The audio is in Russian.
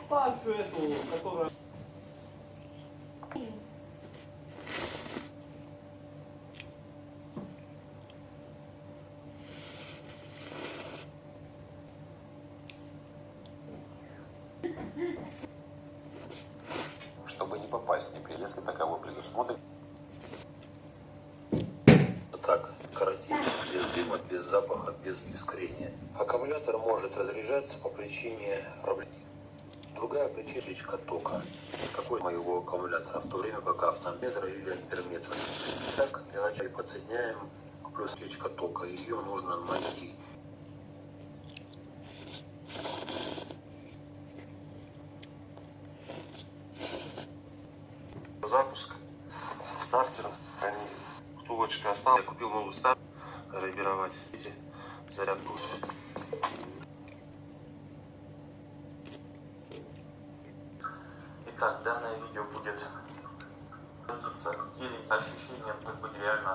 старшую эту, которая... Чтобы не попасть в неприятность, если таковой предусмотрен. Так, каротин, без дыма, без запаха, без искрения. Аккумулятор может разряжаться по причине проблем. Другая причина — утечка тока. Какой моего аккумулятора, в то время как автометр или амперметр. Так, для начала подсоединяем плюс утечка тока. Ее нужно найти. Запуск со стартером. Втулочка осталась. Я купил новый стартер. Регулировать. Видите, зарядку. Итак, данное видео будет делиться ощущением, как бы реально